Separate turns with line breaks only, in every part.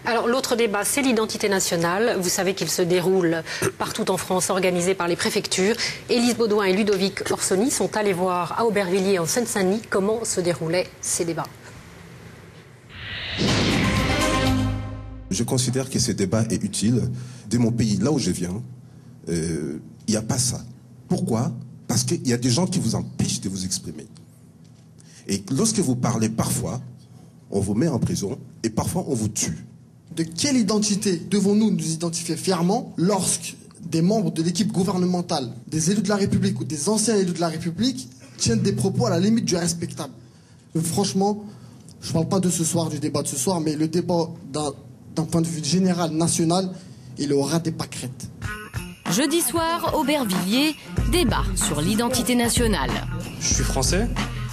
Alors l'autre débat, c'est l'identité nationale. Vous savez qu'il se déroule partout en France, organisé par les préfectures. Élise Baudouin et Ludovic Orsoni sont allés voir à Aubervilliers, en Seine-Saint-Denis, comment se déroulaient ces débats.
Je considère que ce débat est utile. De mon pays, là où je viens, il n'y a pas ça. Pourquoi? Parce qu'il y a des gens qui vous empêchent de vous exprimer. Et lorsque vous parlez, parfois, on vous met en prison et parfois on vous tue.
De quelle identité devons-nous nous identifier fièrement lorsque des membres de l'équipe gouvernementale, des élus de la République ou des anciens élus de la République tiennent des propos à la limite du respectable? Franchement, je ne parle pas de ce soir, du débat de ce soir, mais le débat d'un point de vue général, national, il aura des pâquerettes.
Jeudi soir, Aubervilliers, débat sur l'identité nationale.
Je suis français.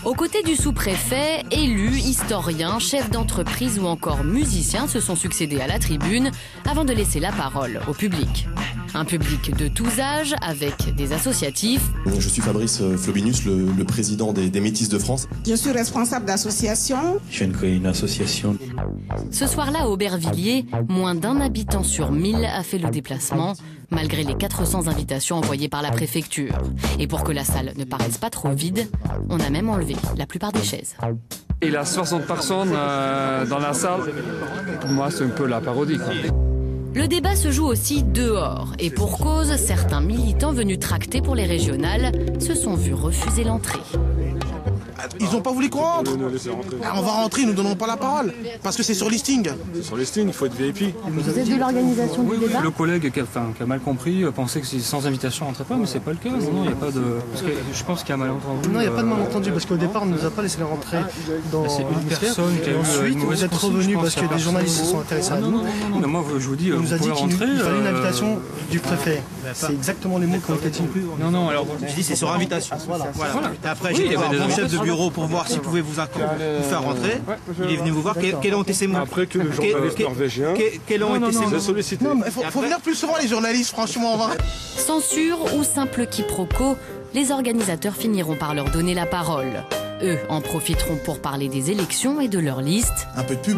Aux côtés du sous-préfet, élus, historiens, chefs d'entreprise ou encore musiciens se sont succédés à la tribune avant de laisser la parole au public. Un public de tous âges, avec des associatifs.
Je suis Fabrice Flobinus, le président des Métis de France.
Je suis responsable d'association.
Je viens de créer une association.
Ce soir-là, à Aubervilliers, moins d'un habitant sur 1000 a fait le déplacement, malgré les 400 invitations envoyées par la préfecture. Et pour que la salle ne paraisse pas trop vide, on a même enlevé la plupart des chaises.
Il y a 60 personnes dans la salle. Pour moi, c'est un peu la parodie, quoi.
Le débat se joue aussi dehors. Et pour cause, certains militants venus tracter pour les régionales se sont vus refuser l'entrée.
Ils n'ont pas voulu qu'on rentre. On va rentrer, ils ne nous donneront pas la parole. Parce que c'est sur listing.
C'est sur listing, il faut être VIP.
Vous êtes de l'organisation du débat?
Le collègue qui a mal compris pensait que sans invitation on rentrait pas, mais c'est pas le cas. Non, il n'y a pas de. Parce que je pense qu'il y a un malentendu.
Non, il n'y a pas de malentendu parce qu'au départ on ne nous a pas laissé rentrer dans
c'est une
l'hémisphère.
personne qui a eu
ensuite vous êtes revenus parce que des journalistes se sont intéressés à nous.
Non, mais moi je vous dis,
on nous a dit qu'il fallait une invitation du préfet. C'est exactement les mots qui ont été dits.
Non, alors
Je dis c'est sur invitation. Voilà. Après j'ai été voir mon chef de bureau pour voir s'il pouvait vous faire rentrer. Il est venu vous voir. Quels ont été ces mots?
Après que le journaliste norvégien.
Quels ont été ces mots?
Sollicité.
Non, mais faut venir plus souvent les journalistes, franchement.
Censure ou simple quiproquo, les organisateurs finiront par leur donner la parole. Eux en profiteront pour parler des élections et de leur liste.
Un peu de pub,